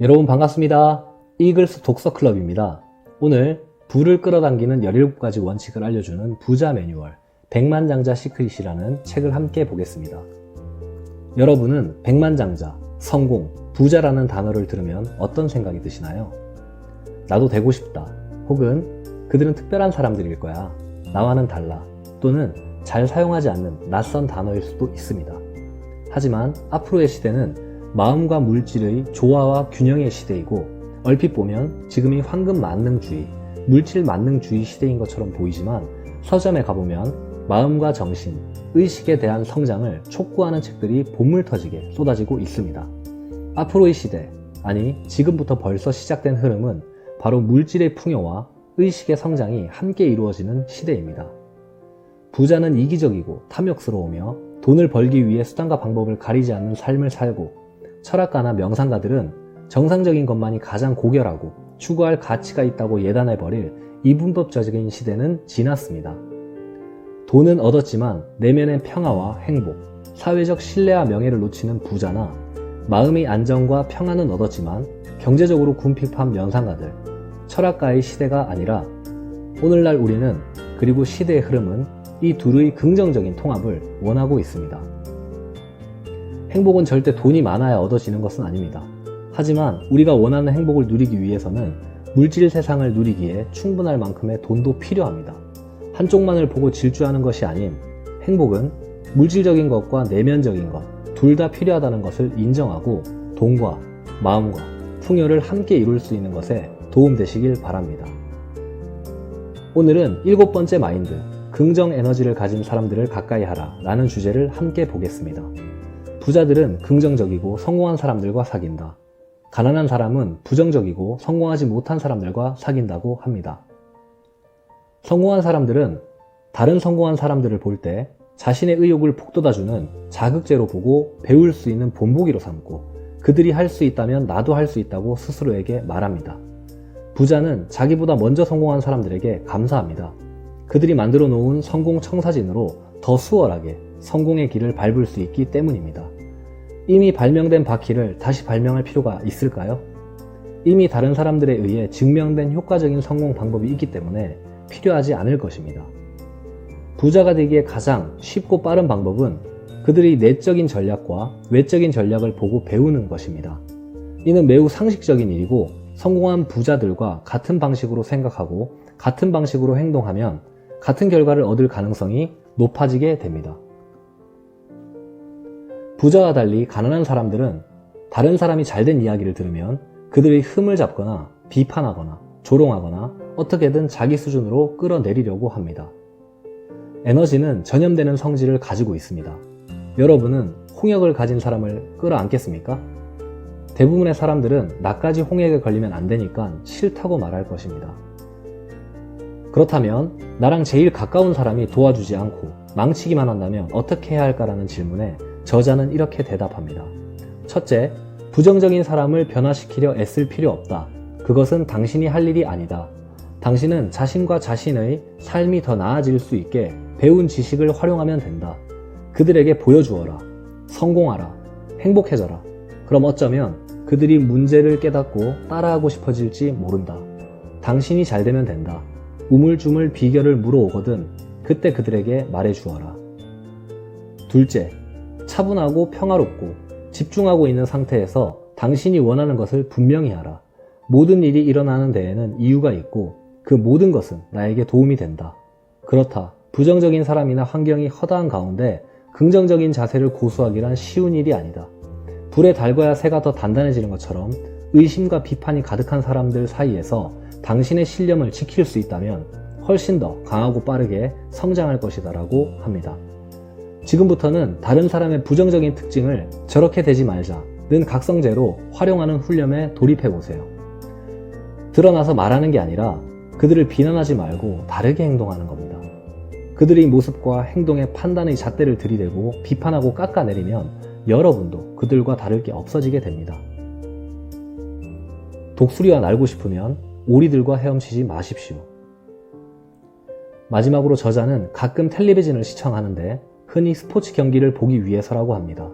여러분 반갑습니다. 이글스 독서클럽입니다. 오늘 부를 끌어당기는 17가지 원칙을 알려주는 부자 매뉴얼 백만장자 시크릿이라는 책을 함께 보겠습니다. 여러분은 백만장자, 성공, 부자라는 단어를 들으면 어떤 생각이 드시나요? 나도 되고 싶다. 혹은 그들은 특별한 사람들일 거야. 나와는 달라. 또는 잘 사용하지 않는 낯선 단어일 수도 있습니다. 하지만 앞으로의 시대는 마음과 물질의 조화와 균형의 시대이고 얼핏 보면 지금이 황금 만능주의, 물질 만능주의 시대인 것처럼 보이지만 서점에 가보면 마음과 정신, 의식에 대한 성장을 촉구하는 책들이 본물 터지게 쏟아지고 있습니다. 앞으로의 시대, 아니 지금부터 벌써 시작된 흐름은 바로 물질의 풍요와 의식의 성장이 함께 이루어지는 시대입니다. 부자는 이기적이고 탐욕스러우며 돈을 벌기 위해 수단과 방법을 가리지 않는 삶을 살고 철학가나 명상가들은 정상적인 것만이 가장 고결하고 추구할 가치가 있다고 예단해버릴 이분법적인 시대는 지났습니다. 돈은 얻었지만 내면의 평화와 행복, 사회적 신뢰와 명예를 놓치는 부자나 마음의 안정과 평안은 얻었지만 경제적으로 궁핍한 명상가들, 철학가의 시대가 아니라 오늘날 우리는 그리고 시대의 흐름은 이 둘의 긍정적인 통합을 원하고 있습니다. 행복은 절대 돈이 많아야 얻어지는 것은 아닙니다. 하지만 우리가 원하는 행복을 누리기 위해서는 물질 세상을 누리기에 충분할 만큼의 돈도 필요합니다. 한쪽만을 보고 질주하는 것이 아닌 행복은 물질적인 것과 내면적인 것 둘 다 필요하다는 것을 인정하고 돈과 마음과 풍요를 함께 이룰 수 있는 것에 도움되시길 바랍니다. 오늘은 7번째 마인드, 긍정 에너지를 가진 사람들을 가까이 하라 라는 주제를 함께 보겠습니다. 부자들은 긍정적이고 성공한 사람들과 사귄다. 가난한 사람은 부정적이고 성공하지 못한 사람들과 사귄다고 합니다. 성공한 사람들은 다른 성공한 사람들을 볼 때 자신의 의욕을 북돋아주는 자극제로 보고 배울 수 있는 본보기로 삼고 그들이 할 수 있다면 나도 할 수 있다고 스스로에게 말합니다. 부자는 자기보다 먼저 성공한 사람들에게 감사합니다. 그들이 만들어 놓은 성공 청사진으로 더 수월하게 성공의 길을 밟을 수 있기 때문입니다. 이미 발명된 바퀴를 다시 발명할 필요가 있을까요? 이미 다른 사람들에 의해 증명된 효과적인 성공 방법이 있기 때문에 필요하지 않을 것입니다. 부자가 되기에 가장 쉽고 빠른 방법은 그들의 내적인 전략과 외적인 전략을 보고 배우는 것입니다. 이는 매우 상식적인 일이고 성공한 부자들과 같은 방식으로 생각하고 같은 방식으로 행동하면 같은 결과를 얻을 가능성이 높아지게 됩니다. 부자와 달리 가난한 사람들은 다른 사람이 잘된 이야기를 들으면 그들의 흠을 잡거나 비판하거나 조롱하거나 어떻게든 자기 수준으로 끌어내리려고 합니다. 에너지는 전염되는 성질을 가지고 있습니다. 여러분은 홍역을 가진 사람을 끌어안겠습니까? 대부분의 사람들은 나까지 홍역에 걸리면 안 되니까 싫다고 말할 것입니다. 그렇다면 나랑 제일 가까운 사람이 도와주지 않고 망치기만 한다면 어떻게 해야 할까라는 질문에 저자는 이렇게 대답합니다. 첫째, 부정적인 사람을 변화시키려 애쓸 필요 없다. 그것은 당신이 할 일이 아니다. 당신은 자신과 자신의 삶이 더 나아질 수 있게 배운 지식을 활용하면 된다. 그들에게 보여주어라. 성공하라. 행복해져라. 그럼 어쩌면 그들이 문제를 깨닫고 따라하고 싶어질지 모른다. 당신이 잘 되면 된다. 우물쭈물 비결을 물어오거든 그때 그들에게 말해주어라. 둘째, 차분하고 평화롭고 집중하고 있는 상태에서 당신이 원하는 것을 분명히 하라. 모든 일이 일어나는 데에는 이유가 있고 그 모든 것은 나에게 도움이 된다. 그렇다. 부정적인 사람이나 환경이 허다한 가운데 긍정적인 자세를 고수하기란 쉬운 일이 아니다. 불에 달궈야 새가 더 단단해지는 것처럼 의심과 비판이 가득한 사람들 사이에서 당신의 신념을 지킬 수 있다면 훨씬 더 강하고 빠르게 성장할 것이다 라고 합니다. 지금부터는 다른 사람의 부정적인 특징을 저렇게 되지 말자는 각성제로 활용하는 훈련에 돌입해보세요. 드러나서 말하는 게 아니라 그들을 비난하지 말고 다르게 행동하는 겁니다. 그들의 모습과 행동에 판단의 잣대를 들이대고 비판하고 깎아내리면 여러분도 그들과 다를 게 없어지게 됩니다. 독수리와 날고 싶으면 오리들과 헤엄치지 마십시오. 마지막으로 저자는 가끔 텔레비전을 시청하는데 흔히 스포츠 경기를 보기 위해서라고 합니다.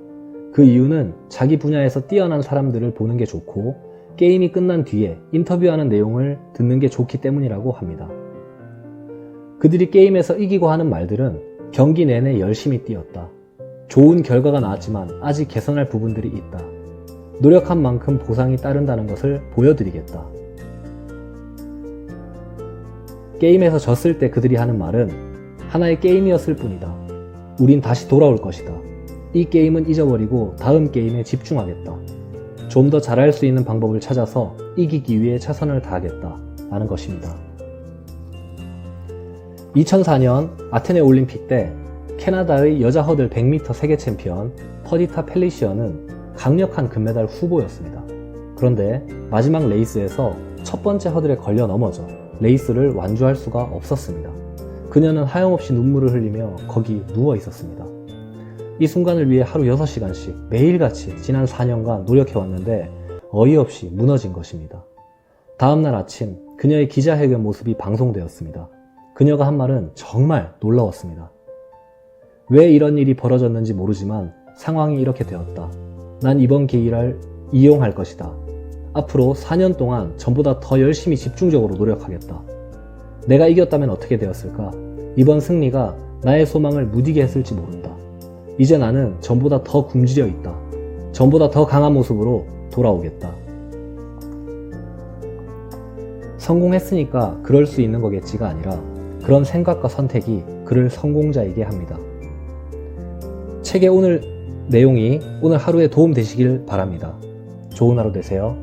그 이유는 자기 분야에서 뛰어난 사람들을 보는 게 좋고 게임이 끝난 뒤에 인터뷰하는 내용을 듣는 게 좋기 때문이라고 합니다. 그들이 게임에서 이기고 하는 말들은 경기 내내 열심히 뛰었다. 좋은 결과가 나왔지만 아직 개선할 부분들이 있다. 노력한 만큼 보상이 따른다는 것을 보여드리겠다. 게임에서 졌을 때 그들이 하는 말은 하나의 게임이었을 뿐이다. 우린 다시 돌아올 것이다. 이 게임은 잊어버리고 다음 게임에 집중하겠다. 좀 더 잘할 수 있는 방법을 찾아서 이기기 위해 최선을 다하겠다. 라는 것입니다. 2004년 아테네 올림픽 때 캐나다의 여자 허들 100m 세계 챔피언 퍼디타 펠리시어는 강력한 금메달 후보였습니다. 그런데 마지막 레이스에서 첫 번째 허들에 걸려 넘어져 레이스를 완주할 수가 없었습니다. 그녀는 하염없이 눈물을 흘리며 거기 누워 있었습니다. 이 순간을 위해 하루 6시간씩 매일같이 지난 4년간 노력해왔는데 어이없이 무너진 것입니다. 다음날 아침 그녀의 기자회견 모습이 방송되었습니다. 그녀가 한 말은 정말 놀라웠습니다. 왜 이런 일이 벌어졌는지 모르지만 상황이 이렇게 되었다. 난 이번 기회를 이용할 것이다. 앞으로 4년 동안 전보다 더 열심히 집중적으로 노력하겠다. 내가 이겼다면 어떻게 되었을까? 이번 승리가 나의 소망을 무디게 했을지 모른다. 이제 나는 전보다 더 굶주려 있다. 전보다 더 강한 모습으로 돌아오겠다. 성공했으니까 그럴 수 있는 거겠지가 아니라 그런 생각과 선택이 그를 성공자이게 합니다. 책의 오늘 내용이 오늘 하루에 도움 되시길 바랍니다. 좋은 하루 되세요.